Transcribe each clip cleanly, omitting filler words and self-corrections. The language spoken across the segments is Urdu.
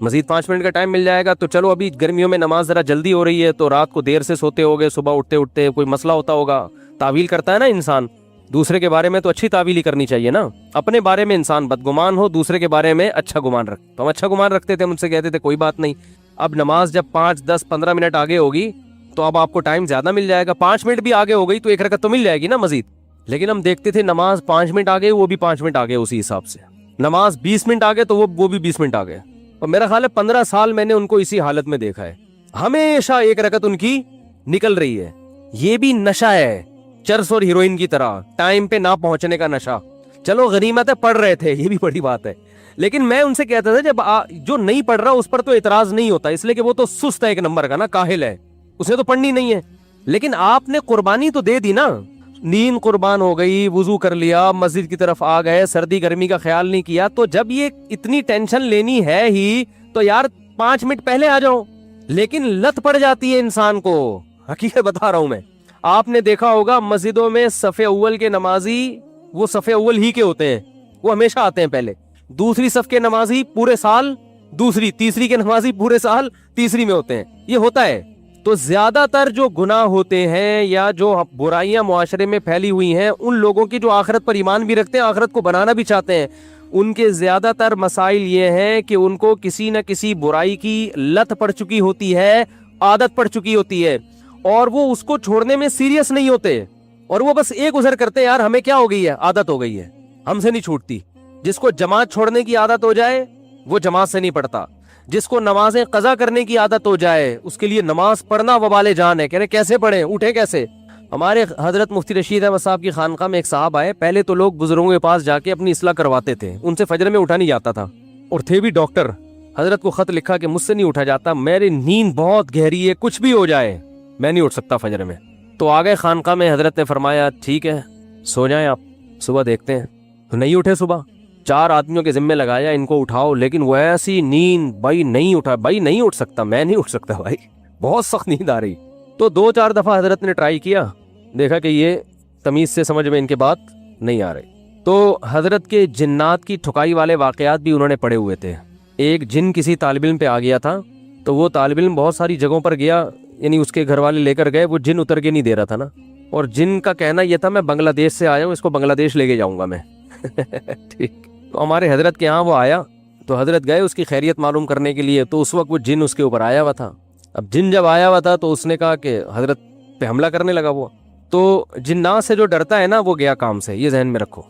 مزید 5 منٹ کا ٹائم مل جائے گا تو چلو ابھی گرمیوں میں نماز ذرا جلدی ہو رہی ہے تو رات کو دیر سے سوتے ہوگے, صبح اٹھتے اٹھتے کوئی مسئلہ ہوتا ہوگا, تعویل کرتا ہے نا انسان. دوسرے کے بارے میں تو اچھی تعویل ہی کرنی چاہیے نا. اپنے بارے میں انسان بدگمان ہو, دوسرے کے بارے میں اچھا گمان رکھ. تو ہم اچھا گمان رکھتے تھے, ہم ان سے کہتے تھے کوئی بات نہیں. اب نماز جب 5, 10, 15 منٹ آگے ہوگی تو اب آپ کو ٹائم زیادہ مل جائے گا. 5 منٹ بھی آگے ہو گئی تو 1 رکعت تو مل جائے گی نا مزید. لیکن ہم دیکھتے تھے نماز 5 منٹ آگے, وہ بھی 5 منٹ آگے اسی حساب سے. نماز 20 منٹ آگے تو وہ بھی 20 منٹ آگے. اور میرا خیال ہے 15 سال میں نے ان کو اسی حالت میں دیکھا ہے, ہمیشہ 1 رکعت ان کی نکل رہی ہے. یہ بھی نشہ ہے, چرس اور ہیروئن کی طرح, ٹائم پہ نہ پہنچنے کا نشہ. چلو غنیمت ہے پڑھ رہے تھے, یہ بھی بڑی بات ہے. لیکن میں ان سے کہتا تھا جب جو نہیں پڑھ رہا اس پر تو اعتراض نہیں ہوتا, اس لیے کہ وہ تو سست ہے ایک نمبر کا نا, کاہل ہے, اسے تو پڑھنی نہیں ہے. لیکن آپ نے قربانی تو دے دی نا, نیند قربان ہو گئی, وضو کر لیا, مسجد کی طرف آ گئے, سردی گرمی کا خیال نہیں کیا. تو جب یہ اتنی ٹینشن لینی ہے ہی تو یار 5 منٹ پہلے آ جاؤ. لیکن لت پڑ جاتی ہے انسان کو, حقیقت بتا رہا ہوں میں. آپ نے دیکھا ہوگا مسجدوں میں صف اول کے نمازی وہ صف اول ہی کے ہوتے ہیں, وہ ہمیشہ آتے ہیں پہلے. دوسری صف کے نمازی پورے سال دوسری, تیسری کے نمازی پورے سال تیسری میں ہوتے ہیں. یہ ہوتا ہے. تو زیادہ تر جو گناہ ہوتے ہیں یا جو برائیاں معاشرے میں پھیلی ہوئی ہیں, ان لوگوں کی جو آخرت پر ایمان بھی رکھتے ہیں, آخرت کو بنانا بھی چاہتے ہیں, ان کے زیادہ تر مسائل یہ ہیں کہ ان کو کسی نہ کسی برائی کی لت پڑ چکی ہوتی ہے, عادت پڑ چکی ہوتی ہے, اور وہ اس کو چھوڑنے میں سیریس نہیں ہوتے. اور وہ بس ایک گزر کرتے ہیں, یار ہمیں کیا ہو گئی ہے, عادت ہو گئی ہے, ہم سے نہیں چھوٹتی. جس کو جماعت چھوڑنے کی عادت ہو جائے وہ جماعت سے نہیں پڑھتا. جس کو نمازیں قضا کرنے کی عادت ہو جائے اس کے لیے نماز پڑھنا وبال جان ہے. کہہ رہے کیسے پڑھیں, اٹھے کیسے. ہمارے حضرت مفتی رشید احمد صاحب کی خانقاہ میں ایک صاحب آئے. پہلے تو لوگ بزرگوں کے پاس جا کے اپنی اصلاح کرواتے تھے, ان سے فجر میں اٹھا نہیں جاتا تھا, اور تھے بھی ڈاکٹر. حضرت کو خط لکھا کہ مجھ سے نہیں اٹھا جاتا, میری نیند بہت گہری ہے, کچھ بھی ہو جائے میں نہیں اٹھ سکتا فجر میں. تو آ گئے خانقاہ میں, حضرت نے فرمایا ٹھیک ہے سو جائیں آپ, صبح دیکھتے ہیں. تو نہیں اٹھے صبح, 4 آدمیوں کے ذمہ لگایا ان کو اٹھاؤ, لیکن وہ ایسی نیند, بھائی نہیں اٹھا, بھائی نہیں اٹھ سکتا, میں نہیں اٹھ سکتا بھائی, بہت سخت نیند آ رہی. تو 2-4 دفعہ حضرت نے ٹرائی کیا, دیکھا کہ یہ تمیز سے سمجھ میں ان کے بات نہیں آ رہی. تو حضرت کے جنات کی ٹھکائی والے واقعات بھی انہوں نے پڑھے ہوئے تھے. ایک جن کسی طالب علم پہ آ گیا تھا, تو وہ طالب علم بہت ساری جگہوں پر گیا, یعنی اس کے گھر والے لے کر گئے, وہ جن اتر کے نہیں دے رہا تھا نا, اور جن کا کہنا یہ تھا میں بنگلہ دیش سے آیا ہوں, اس کو بنگلہ دیش لے کے جاؤں گا میں. ٹھیک. تو ہمارے حضرت کے ہاں وہ آیا, تو حضرت گئے اس کی خیریت معلوم کرنے کے لیے. تو اس وقت وہ جن اس کے اوپر آیا ہوا تھا. اب جن جب آیا ہوا تھا تو اس نے کہا کہ حضرت پہ حملہ کرنے لگا وہ. تو جنات سے جو ڈرتا ہے نا وہ گیا کام سے, یہ ذہن میں رکھو.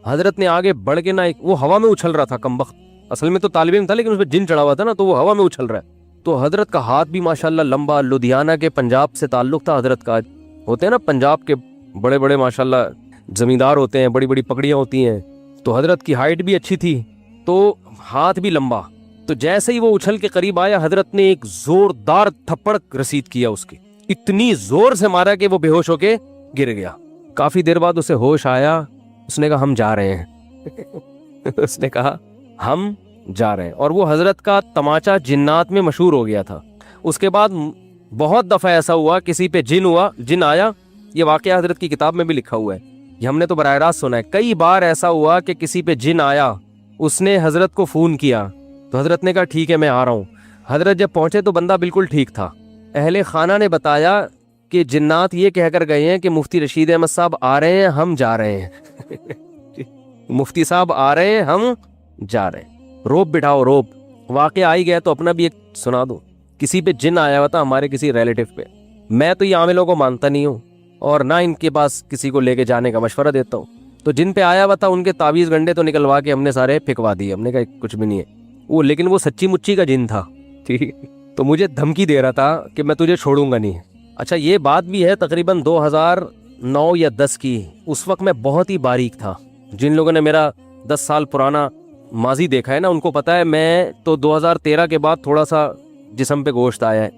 حضرت نے آگے بڑھ کے نا, وہ ہوا میں اچھل رہا تھا کمبخت, اصل میں تو طالب علم تھا لیکن اس پہ جن چڑھا ہوا تھا نا, تو وہ ہوا میں اچھل رہا ہے. تو حضرت کا ہاتھ بھی ماشاءاللہ لمبا, لدھیانہ کے پنجاب سے تعلق تھا حضرت کا. ہوتے ہیں نا پنجاب کے بڑے بڑے ماشاءاللہ زمیندار ہوتے ہیں, بڑی بڑی پگڑیاں ہوتی ہیں. تو حضرت کی ہائٹ بھی اچھی تھی, تو ہاتھ بھی لمبا. تو جیسے ہی وہ اچھل کے قریب آیا, حضرت نے ایک زوردار تھپڑ رسید کیا اس کی, اتنی زور سے مارا کہ وہ بے ہوش ہو کے گر گیا. کافی دیر بعد اسے ہوش آیا, اس نے کہا ہم جا رہے ہیں. اس نے کہا ہم جا رہے ہیں. اور وہ حضرت کا تماچا جنات میں مشہور ہو گیا تھا. اس کے بعد بہت دفعہ ایسا ہوا کسی پہ جن آیا. یہ واقعہ حضرت کی کتاب میں بھی لکھا ہوا ہے, یہ ہم نے تو براہ راست سنا ہے. کئی بار ایسا ہوا کہ کسی پہ جن آیا, اس نے حضرت کو فون کیا, تو حضرت نے کہا ٹھیک ہے میں آ رہا ہوں. حضرت جب پہنچے تو بندہ بالکل ٹھیک تھا. اہل خانہ نے بتایا کہ جنات یہ کہہ کر گئے ہیں کہ مفتی رشید احمد صاحب آ رہے ہیں, ہم جا رہے ہیں. مفتی صاحب آ رہے ہیں, ہم جا رہے ہیں. روب بٹھاؤ روب. واقعہ آئی گیا تو اپنا بھی ایک سنا دو. کسی پہ جن آیا ہوا تھا ہمارے کسی ریلیٹیو پہ. میں تو یہ عاملوں کو مانتا نہیں ہوں, اور نہ ان کے پاس کسی کو لے کے جانے کا مشورہ دیتا ہوں. تو جن پہ آیا ہوا تھا ان کے تعویذ گنڈے تو نکلوا کے ہم نے سارے پھینکوا دیے. ہم نے کہا کچھ بھی نہیں ہے وہ, لیکن وہ سچی مچی کا جن تھا. ٹھیک. تو مجھے دھمکی دے رہا تھا کہ میں تجھے چھوڑوں گا نہیں. اچھا یہ بات بھی ہے تقریباً 2009 یا 10 کی. اس وقت میں بہت ہی باریک تھا. جن لوگوں نے میرا 10 سال پرانا ماضی دیکھا ہے نا, ان کو پتا ہے میں تو 2013 کے بعد تھوڑا سا جسم پہ گوشت آیا ہے,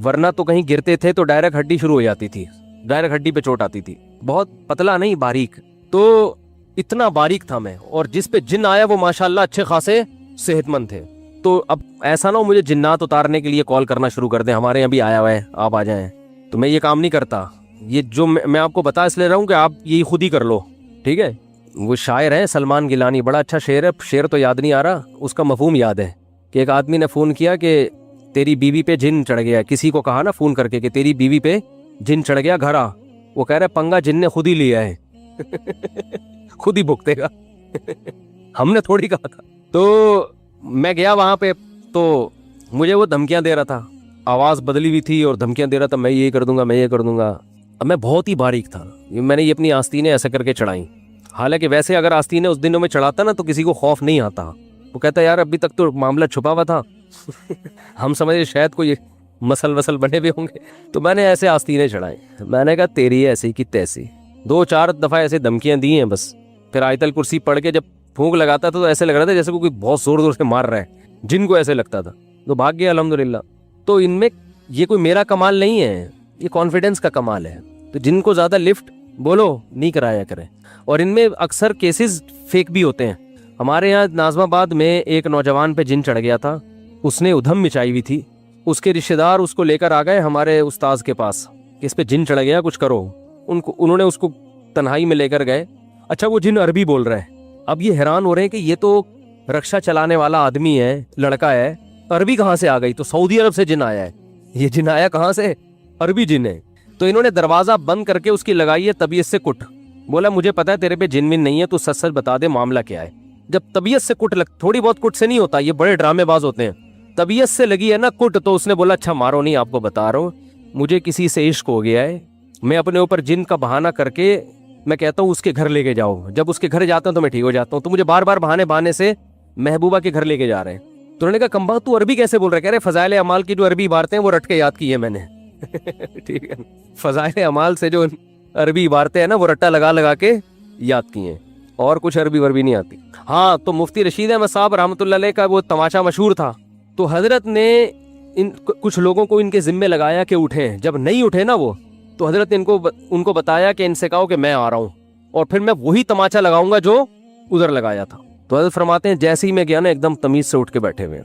ورنہ تو کہیں گرتے تھے تو ڈائریکٹ ہڈی شروع ہو جاتی تھی, ڈائریکٹ ہڈی پہ چوٹ آتی تھی. بہت پتلا نہیں, باریک. تو اتنا باریک تھا میں, اور جس پہ جن آیا وہ ماشاءاللہ اچھے خاصے صحت مند تھے. تو اب ایسا نہ ہو مجھے جنات اتارنے کے لیے کال کرنا شروع کر دیں, ہمارے یہاں بھی آیا ہوا ہے آپ آ جائیں. تو میں یہ کام نہیں کرتا. یہ جو میں آپ کو بتا اس لیے رہا ہوں کہ آپ یہی خود ہی کر لو. ٹھیک ہے. وہ شاعر ہے سلمان گیلانی, بڑا اچھا شعر ہے, شعر تو یاد نہیں آ رہا, اس کا مفہوم یاد ہے کہ ایک آدمی نے فون کیا کہ تیری بیوی پہ جن چڑھ گیا, کسی کو کہا نا فون کر کے کہ تیری بیوی پہ جن چڑھ گیا, گھر آ. وہ کہہ رہا ہے پنگا جن نے خود ہی لیا ہے, خود ہی بھگتے گا, ہم نے تھوڑی کہا تھا. تو میں گیا وہاں پہ, تو مجھے وہ دھمکیاں دے رہا تھا, آواز بدلی ہوئی تھی اور دھمکیاں دے رہا تھا, میں یہ کر دوں گا, میں یہ کر دوں گا. اب میں بہت ہی باریک تھا, میں نے یہ اپنی آستینیں ایسے کر کے چڑھائیں. حالانکہ ویسے اگر آستینیں اس دنوں میں چڑھاتا نا تو کسی کو خوف نہیں آتا. وہ کہتا ہے یار ابھی تک تو معاملہ چھپا ہوا تھا, ہم سمجھے شاید کوئی مسل وسل بنے ہوئے ہوں گے. تو میں نے ایسے آستینیں چڑھائیں. میں نے کہا تیری ایسی کی تیسی. 2-4 دفعہ ایسے دھمکیاں دی ہیں بس. پھر آیت الکرسی پڑھ کے جب پھونک لگاتا تھا تو ایسے لگ رہا تھا جیسے کوئی بہت زور زور سے مار رہا ہے, جن کو ایسے لگتا تھا. تو بھاگ گیا الحمدللہ. تو ان میں یہ کوئی میرا کمال نہیں ہے, یہ کانفیڈنس کا کمال ہے. تو جن کو زیادہ لفٹ بولو نہیں کرایا کریں. اور ان میں اکثر کیسز فیک بھی ہوتے ہیں. ہمارے یہاں ناظم آباد میں ایک نوجوان پہ جن چڑھ گیا تھا, اس نے ادھم مچائی ہوئی تھی. اس کے رشتہ دار اس کو لے کر آ گئے ہمارے استاذ کے پاس کہ اس پہ جن چڑھ گیا, کچھ کرو. انہوں نے اس کو تنہائی میں لے کر گئے. اچھا وہ جن عربی بول رہا ہے. اب یہ حیران ہو رہے ہیں کہ یہ تو رکشا چلانے والا آدمی ہے, لڑکا ہے, عربی کہاں سے آ گئی؟ تو سعودی عرب سے جن آیا ہے. یہ جن آیا کہاں سے؟ عربی جن ہے. تو انہوں نے دروازہ بند کر کے اس کی لگائی ہے طبیعت سے کٹ. بولا مجھے پتا ہے تیرے پہ جن ون نہیں ہے, تو سچ سچ بتا دے معاملہ کیا ہے. جب طبیعت سے کٹ تھوڑی بہت کٹ سے نہیں ہوتا, یہ بڑے ڈرامے باز ہوتے ہیں. طبیعت سے لگی ہے نا کٹ, تو اس نے بولا اچھا مارو نہیں, آپ کو بتا رہا ہوں مجھے کسی سے عشق ہو گیا ہے, میں اپنے اوپر جن کا بہانہ کر کے میں کہتا ہوں اس کے گھر لے کے جاؤ. جب اس کے گھر جاتا ہوں تو میں ٹھیک ہو جاتا ہوں. تو مجھے بار بار بہانے سے محبوبہ کے گھر لے کے جا رہے ہیں. تو انہوں نے کہا کمبا تو عربی کیسے بول رہا ہے؟ کہہ رہے فضائل اعمال کی جو عربی عبارتیں ہیں وہ رٹ کے یاد کی ہے میں نے. ٹھیک ہے, فضائل اعمال سے جو عربی عبارتیں ہیں نا وہ رٹا لگا لگا کے یاد کی ہیں, اور کچھ عربی وربی نہیں آتی. ہاں تو مفتی رشید احمد صاحب رحمۃ اللہ علیہ کا وہ تماشا مشہور تھا. تو حضرت نے کچھ لوگوں کو ان کے ذمے لگایا کہ اٹھیں. جب نہیں اٹھے نا وہ, تو حضرت نے ان کو بتایا کہ ان سے کہو کہ میں آ رہا ہوں, اور پھر میں وہی تماچا لگاؤں گا جو ادھر لگایا تھا. تو حضرت فرماتے ہیں جیسے ہی میں گیا نا ایک دم تمیز سے اٹھ کے بیٹھے ہوئے.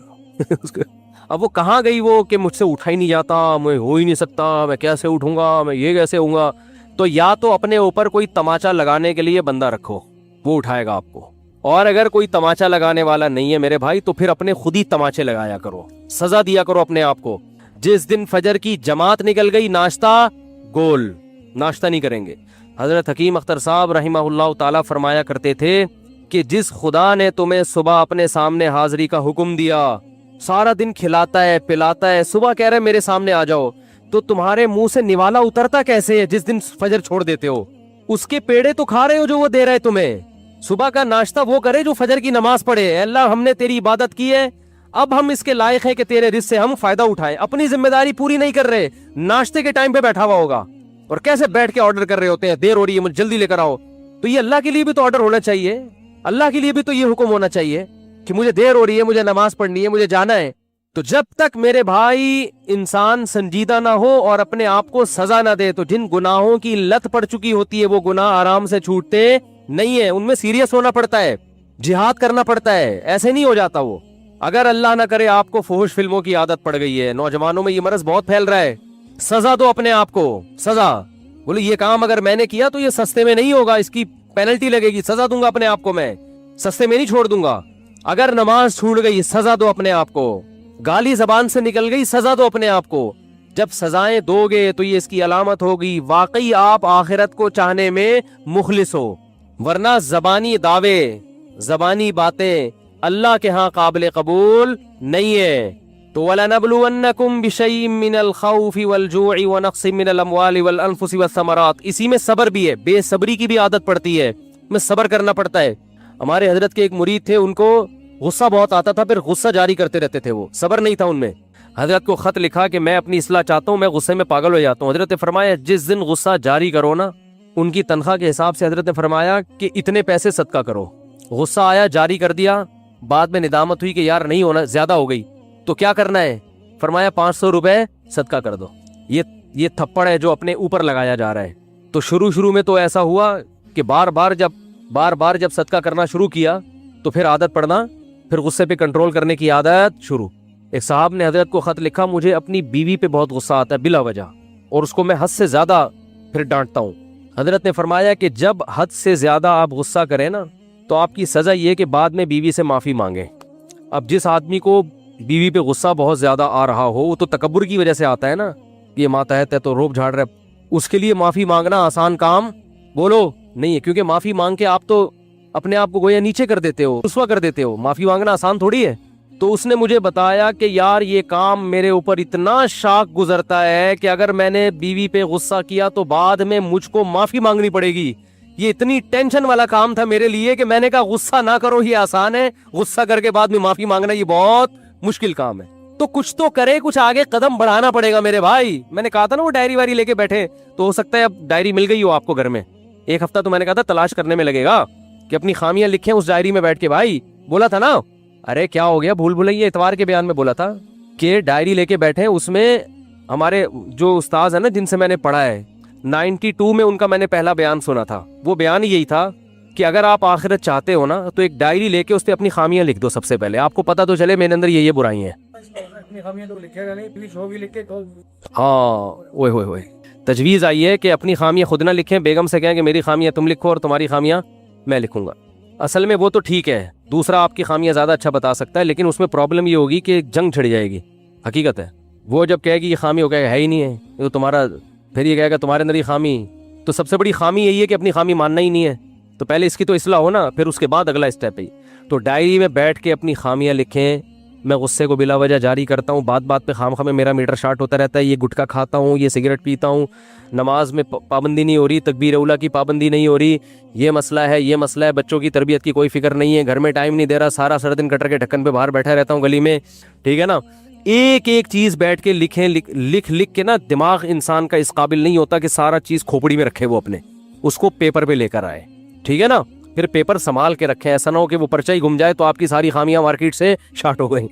اب وہ کہاں گئی وہ کہ مجھ سے اٹھا ہی نہیں جاتا, میں ہو ہی نہیں سکتا, میں کیسے اٹھوں گا, میں یہ کیسے ہوں گا. تو یا تو اپنے اوپر کوئی تماچا لگانے کے لیے بندہ رکھو, وہ اٹھائے گا آپ کو. اور اگر کوئی تماچا لگانے والا نہیں ہے میرے بھائی, تو پھر اپنے خود ہی تماچے لگایا کرو, سزا دیا کرو اپنے آپ کو. جس دن فجر کی جماعت نکل گئی ناشتہ گول, ناشتہ نہیں کریں گے. حضرت حکیم اختر صاحب رحمہ اللہ تعالیٰ فرمایا کرتے تھے کہ جس خدا نے تمہیں صبح اپنے سامنے حاضری کا حکم دیا, سارا دن کھلاتا ہے پلاتا ہے, صبح کہہ رہے میرے سامنے آ جاؤ, تو تمہارے منہ سے نوالا اترتا کیسے ہے جس دن فجر چھوڑ دیتے ہو؟ اس کے پیڑے تو کھا رہے ہو جو وہ دے رہے تمہیں. صبح کا ناشتہ وہ کرے جو فجر کی نماز پڑھے. اے اللہ ہم نے تیری عبادت کی ہے, اب ہم اس کے لائق ہیں کہ تیرے رزق سے ہم فائدہ اٹھائیں. اپنی ذمہ داری پوری نہیں کر رہے, ناشتے کے ٹائم پہ بیٹھا ہوا ہوگا اور کیسے بیٹھ کے آرڈر کر رہے ہوتے ہیں, دیر ہو رہی ہے مجھے جلدی لے کر آؤ. تو یہ اللہ کے لیے بھی تو آرڈر ہونا چاہیے, اللہ کے لیے بھی تو یہ حکم ہونا چاہیے کہ مجھے دیر ہو رہی ہے, مجھے نماز پڑھنی ہے, مجھے جانا ہے. تو جب تک میرے بھائی انسان سنجیدہ نہ ہو اور اپنے آپ کو سزا نہ دے, تو جن گناہوں کی لت پڑ چکی ہوتی ہے وہ گناہ آرام سے چھوٹتے نہیں ہیں, ان میں سیریس ہونا پڑتا ہے, جہاد کرنا پڑتا ہے, ایسے نہیں ہو جاتا وہ. اگر اللہ نہ کرے آپ کو فحش فلموں کی عادت پڑ گئی ہے, نوجوانوں میں یہ مرض بہت پھیل رہا ہے, سزا دو اپنے آپ کو, سزا. بولے یہ کام اگر میں نے کیا تو یہ سستے میں نہیں ہوگا, اس کی پینلٹی لگے گی, سزا دوں گا اپنے آپ کو, میں سستے میں نہیں چھوڑ دوں گا. اگر نماز چھوٹ گئی سزا دو اپنے آپ کو, گالی زبان سے نکل گئی سزا دو اپنے آپ کو. جب سزائیں دو گے تو یہ اس کی علامت ہوگی واقعی آپ آخرت کو چاہنے میں مخلص ہو, ورنہ زبانی دعوے, زبانی باتیں اللہ کے ہاں قابل قبول نہیں ہے. تو وَلَنَبْلُوَنَّكُمْ بِشَيْءٍ مِّنَ الْخَوْفِ وَالْجُوعِ وَنَقْصٍ مِّنَ الْأَمْوَالِ وَالْأَنفُسِ وَالثَّمَرَاتِ. اسی میں صبر بھی ہے, بے صبری کی بھی عادت پڑتی ہے, میں صبر کرنا پڑتا ہے. ہمارے حضرت کے ایک مرید تھے, ان کو غصہ بہت آتا تھا, پھر غصہ جاری کرتے رہتے تھے, وہ صبر نہیں تھا ان میں. حضرت کو خط لکھا کہ میں اپنی اصلاح چاہتا ہوں, میں غصے میں پاگل ہو جاتا ہوں. حضرت نے فرمایا جس دن غصہ جاری کرو نا, ان کی تنخواہ کے حساب سے حضرت نے فرمایا کہ اتنے پیسے صدقہ کرو. غصہ آیا, جاری کر دیا, بعد میں ندامت ہوئی کہ یار نہیں ہونا, زیادہ ہو گئی, تو کیا کرنا ہے؟ فرمایا 500 روپے صدقہ کر دو. یہ تھپڑ ہے جو اپنے اوپر لگایا جا رہا ہے. تو شروع میں تو ایسا ہوا کہ بار بار جب صدقہ کرنا شروع کیا تو پھر عادت پڑنا, پھر غصے پہ کنٹرول کرنے کی عادت شروع. ایک صاحب نے حضرت کو خط لکھا, مجھے اپنی بیوی پہ بہت غصہ آتا ہے بلا وجہ, اور اس کو میں حد سے زیادہ پھر ڈانٹتا ہوں. حضرت نے فرمایا کہ جب حد سے زیادہ آپ غصہ کریں نا, تو آپ کی سزا یہ کہ بعد میں بیوی سے معافی مانگیں. اب جس آدمی کو بیوی پہ غصہ بہت زیادہ آ رہا ہو، وہ تو تکبر کی وجہ سے آتا ہے نا، یہ ماتحت ہے تو روب جھاڑ رہا ہے، اس کے لیے معافی مانگنا آسان کام بولو نہیں ہے، کیونکہ معافی مانگ کے آپ تو اپنے آپ کو گویا نیچے کر دیتے ہو، رسوا کر دیتے ہو، معافی مانگنا آسان تھوڑی ہے۔ تو اس نے مجھے بتایا کہ یار یہ کام میرے اوپر اتنا شاق گزرتا ہے کہ اگر میں نے بیوی پہ غصہ کیا تو بعد میں مجھ کو معافی مانگنی پڑے گی، یہ اتنی ٹینشن والا کام تھا میرے لیے کہ میں نے کہا غصہ نہ کرو یہ آسان ہے، غصہ کر کے بعد میں معافی مانگنا یہ بہت مشکل کام ہے۔ تو کچھ تو کرے، کچھ آگے قدم بڑھانا پڑے گا میرے بھائی۔ میں نے کہا تھا نا وہ ڈائری وائری لے کے بیٹھے، تو ہو سکتا ہے اب ڈائری مل گئی ہو آپ کو گھر میں، ایک ہفتہ تو میں نے کہا تھا تلاش کرنے میں لگے گا کہ اپنی خامیاں لکھیں اس ڈائری میں بیٹھ کے۔ بھائی بولا تھا نا، ارے کیا ہو گیا، بھول بھلائیے اتوار کے بیان میں بولا تھا کہ ڈائری لے کے بیٹھے، اس میں ہمارے جو استاذ ہیں نا جن سے میں نے پڑھا ہے 92 میں ان کا میں نے پہلا بیان سنا تھا، وہ بیان یہی تھا کہ اگر آپ آخرت چاہتے ہو نا تو ایک ڈائری لے کے اس پہ اپنی خامیاں لکھ دو، سب سے پہلے آپ کو پتہ تو چلے میرے اندر یہ برائی ہیں۔ ہاں اوئے ہوئے ہوئے، تجویز آئی ہے کہ اپنی خامیاں خود نہ لکھیں، بیگم سے کہیں کہ میری خامیاں تم لکھو اور تمہاری خامیاں میں لکھوں گا۔ اصل میں وہ تو ٹھیک ہے، دوسرا آپ کی خامیاں زیادہ اچھا بتا سکتا ہے، لیکن اس میں پرابلم یہ ہوگی کہ جنگ چھڑ جائے گی، حقیقت ہے۔ وہ جب کہے گی یہ خامی ہو گیا ہے ہی نہیں ہے یہ تو تمہارا، پھر یہ کہے گا تمہارے اندر یہ خامی، تو سب سے بڑی خامی یہی ہے کہ اپنی خامی ماننا ہی نہیں ہے، تو پہلے اس کی تو اصلاح ہو نا، پھر اس کے بعد اگلا اسٹیپ ہے۔ تو ڈائری میں بیٹھ کے اپنی خامیاں لکھیں۔ میں غصے کو بلا وجہ جاری کرتا ہوں، بات بات پہ خام میں میرا میٹر شارٹ ہوتا رہتا ہے، یہ گٹکا کھاتا ہوں، یہ سگریٹ پیتا ہوں، نماز میں پابندی نہیں ہو رہی، تکبیر اولیٰ کی پابندی نہیں ہو رہی، یہ مسئلہ ہے یہ مسئلہ ہے، بچوں کی تربیت کی کوئی فکر نہیں ہے، گھر میں ٹائم نہیں دے رہا، سارا دن کٹر کے ڈھکن پہ باہر بیٹھا رہتا ہوں گلی میں، ٹھیک ہے نا۔ ایک ایک چیز بیٹھ کے لکھیں، لکھ کے نا دماغ انسان کا اس قابل نہیں ہوتا کہ سارا چیز کھوپڑی میں رکھے، وہ اپنے اس کو پیپر پہ لے کر آئے، ٹھیک ہے نا۔ پھر پیپر سنبھال کے رکھیں، ایسا نہ ہو کہ وہ پرچہ ہی گم جائے تو آپ کی ساری خامیاں مارکیٹ سے شارٹ ہو گئیں،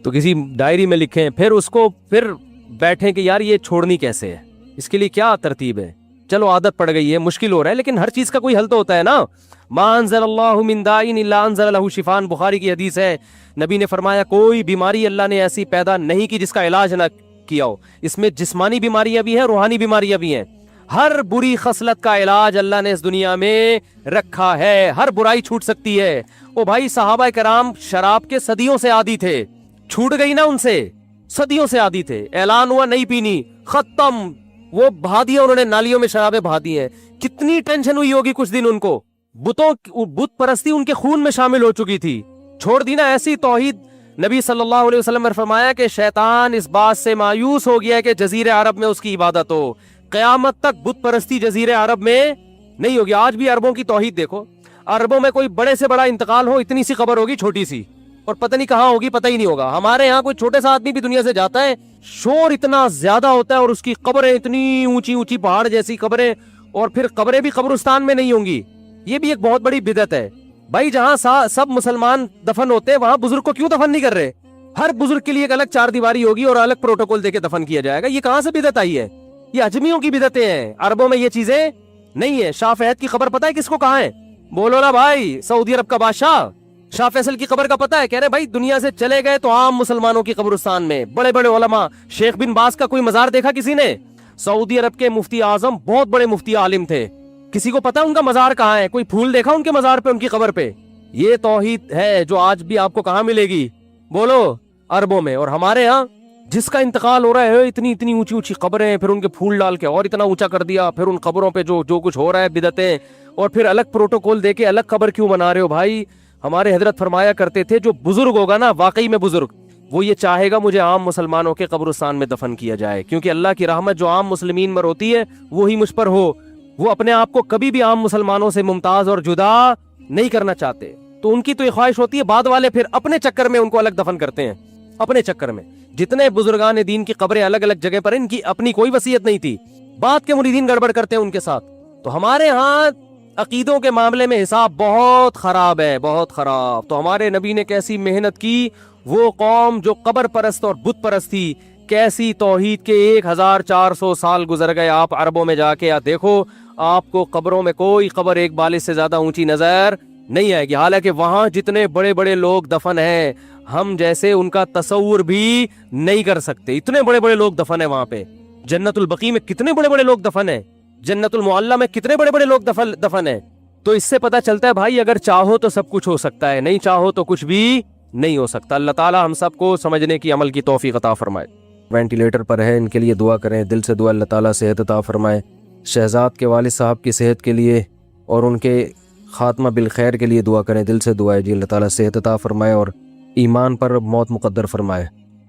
تو کسی ڈائری میں لکھیں، پھر اس کو پھر بیٹھیں کہ یار یہ چھوڑنی کیسے ہے، اس کے لیے کیا ترتیب ہے۔ چلو عادت پڑ گئی ہے، مشکل ہو رہا ہے، لیکن ہر چیز کا کوئی حل تو ہوتا ہے نا۔ ما انزل اللہ من داء الا انزل له شفاء، بخاری کی حدیث ہے، نبی نے فرمایا کوئی بیماری اللہ نے ایسی پیدا نہیں کی جس کا علاج نہ کیا ہو، اس میں جسمانی بیماریاں بھی ہیں، روحانی بیماریاں بھی ہیں، ہر بری خصلت کا علاج اللہ نے اس دنیا میں رکھا ہے، ہر برائی چھوٹ سکتی ہے۔ او بھائی صحابہ کرام شراب کے صدیوں سے عادی تھے، چھوٹ گئی نا ان سے، صدیوں سے عادی تھے، اعلان ہوا نہیں پینی، ختم، وہ بہا دیا انہوں نے، نالیوں میں شرابیں بہا دی ہیں، کتنی ٹینشن ہوئی ہوگی کچھ دن ان کو، بت پرستی ان کے خون میں شامل ہو چکی تھی، چھوڑ دی نا ایسی توحید۔ نبی صلی اللہ علیہ وسلم نے فرمایا کہ شیطان اس بات سے مایوس ہو گیا کہ جزیرے عرب میں اس کی عبادت ہو، قیامت تک بت پرستی جزیرے عرب میں نہیں ہوگی۔ آج بھی عربوں کی توحید دیکھو، عربوں میں کوئی بڑے سے بڑا انتقال ہو، اتنی سی قبر ہوگی چھوٹی سی، اور پتہ نہیں کہاں ہوگی، پتہ ہی نہیں ہوگا۔ ہمارے ہاں کوئی چھوٹے سا آدمی بھی دنیا سے جاتا ہے، شور اتنا زیادہ ہوتا ہے، اور اس کی قبریں اتنی اونچی اونچی پہاڑ جیسی قبریں، اور پھر قبریں بھی قبرستان میں نہیں ہوں گی۔ یہ بھی ایک بہت بڑی بدعت ہے بھائی، جہاں سب مسلمان دفن ہوتے ہیں وہاں بزرگ کو کیوں دفن نہیں کر رہے؟ ہر بزرگ کے لیے ایک الگ چار دیواری ہوگی اور الگ پروٹوکول دے کے دفن کیا جائے گا، یہ کہاں سے بدعت آئی ہے؟ یہ اجمیوں کی بدعتیں ہیں، عربوں میں یہ چیزیں نہیں ہے۔ شاہ فہد کی قبر پتہ ہے کس کو کہاں ہے؟ بولو نا بھائی، سعودی عرب کا بادشاہ شاہ فیصل کی قبر کا پتہ ہے؟ کہہ رہے بھائی دنیا سے چلے گئے تو عام مسلمانوں کی قبرستان میں، بڑے بڑے علماء، شیخ بن باز کا کوئی مزار دیکھا کسی نے؟ سعودی عرب کے مفتی اعظم بہت بڑے مفتی عالم تھے، کسی کو پتہ ان کا مزار کہاں ہے؟ کوئی پھول دیکھا ان کے مزار پہ، ان کی قبر پہ؟ یہ توحید ہے جو آج بھی آپ کو کہاں ملے گی؟ بولو عربوں میں۔ اور ہمارے ہاں جس کا انتقال ہو رہا ہے اتنی اونچی اونچی قبریں، پھر ان کے پھول ڈال کے اور اتنا اونچا کر دیا، پھر ان قبروں پہ جو کچھ ہو رہا ہے بدعتیں، اور پھر الگ پروٹوکول دے کے الگ قبر کیوں بنا رہے ہو بھائی؟ ہمارے حضرت فرمایا کرتے تھے جو بزرگ ہوگا نا، واقعی میں بزرگ، وہ یہ چاہے گا مجھے عام مسلمانوں کے قبرستان میں دفن کیا جائے، کیونکہ اللہ کی رحمت جو عام مسلمین پر ہوتی ہے وہی مجھ پر ہو۔ وہ اپنے آپ کو کبھی بھی عام مسلمانوں سے ممتاز اور جدا نہیں کرنا چاہتے، تو ان کی تو یہ خواہش ہوتی ہے، بعد والے پھر اپنے چکر میں ان کو الگ دفن کرتے ہیں، اپنے چکر میں۔ جتنے بزرگان دین کی قبریں الگ الگ جگہ پر، ان کی اپنی کوئی وصیت نہیں تھی، بعد کے مریدین گڑبڑ کرتے ہیں ان کے ساتھ۔ تو ہمارے ہاں عقیدوں کے معاملے میں حساب بہت خراب ہے، بہت خراب۔ تو ہمارے نبی نے کیسی محنت کی، وہ قوم جو قبر پرست اور بت پرست تھی، کیسی توحید کے 1400 سال گزر گئے۔ آپ عربوں میں جا کے دیکھو، آپ کو قبروں میں کوئی قبر ایک بالش سے زیادہ اونچی نظر نہیں آئے گی، حالانکہ وہاں جتنے بڑے بڑے لوگ دفن ہیں ہم جیسے ان کا تصور بھی نہیں کر سکتے، اتنے بڑے بڑے لوگ دفن ہیں وہاں پہ۔ جنت البقیع میں کتنے بڑے بڑے لوگ دفن ہیں، جنت المعلی میں کتنے بڑے بڑے لوگ دفن ہیں۔ تو اس سے پتہ چلتا ہے بھائی اگر چاہو تو سب کچھ ہو سکتا ہے، نہیں چاہو تو کچھ بھی نہیں ہو سکتا۔ اللہ تعالیٰ ہم سب کو سمجھنے کی عمل کی توفیق عطا فرمائے۔ وینٹیلیٹر پر ہے، ان کے لیے دعا کریں، دل سے دعا، اللہ تعالیٰ صحت عطا فرمائے۔ شہزاد کے والد صاحب کی صحت کے لیے اور ان کے خاتمہ بالخیر کے لیے دعا کریں، دل سے دعا ہے جی، اللہ تعالیٰ صحت عطا فرمائے اور ایمان پر موت مقدر فرمائے۔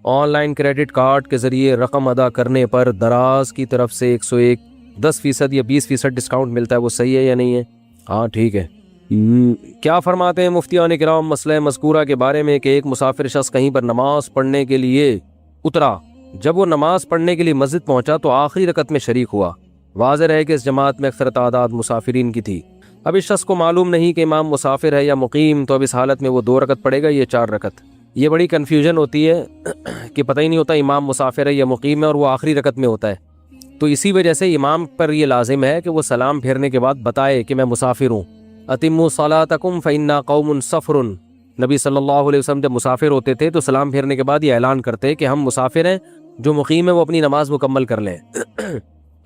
آن لائن کریڈٹ کارڈ کے ذریعے رقم ادا کرنے پر دراز کی طرف سے 101 10% یا 20% ڈسکاؤنٹ ملتا ہے، وہ صحیح ہے یا نہیں ہے؟ ہاں ٹھیک ہے۔ کیا فرماتے ہیں مفتیان کرام مسئلہ مذکورہ کے بارے میں کہ ایک مسافر شخص کہیں پر نماز پڑھنے کے لیے اترا، جب وہ نماز پڑھنے کے لیے مسجد پہنچا تو آخری رکعت میں شریک ہوا، واضح رہے کہ اس جماعت میں اکثر تعداد مسافرین کی تھی، اب اس شخص کو معلوم نہیں کہ امام مسافر ہے یا مقیم، تو اب اس حالت میں وہ 2 رکعت پڑھے گا یا 4 رکعت؟ یہ بڑی کنفیوژن ہوتی ہے کہ پتہ ہی نہیں ہوتا امام مسافر ہے یا مقیم ہے، اور وہ آخری رکعت میں ہوتا ہے، تو اسی وجہ سے امام پر یہ لازم ہے کہ وہ سلام پھیرنے کے بعد بتائے کہ میں مسافر ہوں۔ اتموا صلاتکم فإنا قوم سفر، نبی صلی اللہ علیہ وسلم جب مسافر ہوتے تھے تو سلام پھیرنے کے بعد یہ اعلان کرتے کہ ہم مسافر ہیں، جو مقیم ہے وہ اپنی نماز مکمل کر لیں۔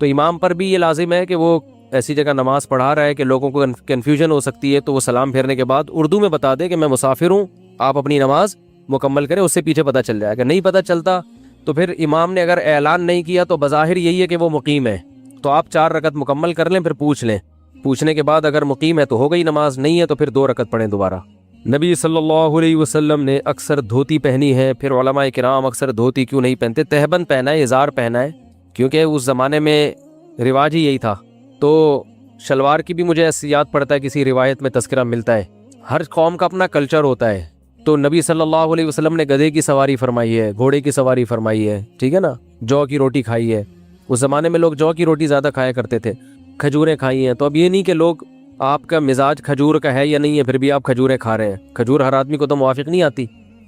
تو امام پر بھی یہ لازم ہے کہ وہ ایسی جگہ نماز پڑھا رہا ہے کہ لوگوں کو کنفیوژن ہو سکتی ہے، تو وہ سلام پھیرنے کے بعد اردو میں بتا دے کہ میں مسافر ہوں، آپ اپنی نماز مکمل کریں، اس سے پیچھے پتہ چل جائے گا۔ نہیں پتہ چلتا تو پھر امام نے اگر اعلان نہیں کیا تو بظاہر یہی ہے کہ وہ مقیم ہے، تو آپ 4 رکعت مکمل کر لیں، پھر پوچھ لیں، پوچھنے کے بعد اگر مقیم ہے تو ہو گئی نماز، نہیں ہے تو پھر 2 رکعت پڑھیں دوبارہ۔ نبی صلی اللہ علیہ وسلم نے اکثر دھوتی پہنی ہے، پھر علماء کرام اکثر دھوتی کیوں نہیں پہنتے؟ تہبند پہنا ہے، ازار پہنا ہے، کیونکہ اس زمانے میں رواج ہی یہی تھا۔ تو شلوار کی بھی مجھے ایسی یاد پڑتا ہے، کسی روایت میں تذکرہ ملتا ہے، ہر قوم کا اپنا کلچر ہوتا ہے، تو نبی صلی اللہ علیہ وسلم نے گدھے کی سواری فرمائی ہے، گھوڑے کی سواری فرمائی ہے، ٹھیک ہے نا، جو کی روٹی کھائی ہے، اس زمانے میں لوگ جو کی روٹی زیادہ کھایا کرتے تھے، کھجوریں کھائی ہیں، تو اب یہ نہیں کہ لوگ آپ کا مزاج کھجور کا ہے یا نہیں ہے پھر بھی آپ کھجوریں کھا رہے ہیں، کھجور ہر آدمی کو تو موافق نہیں آتی،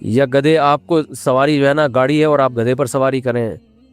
یا گدھے آپ کو سواری جو ہے نا گاڑی ہے اور آپ گدھے پر سواری کریں۔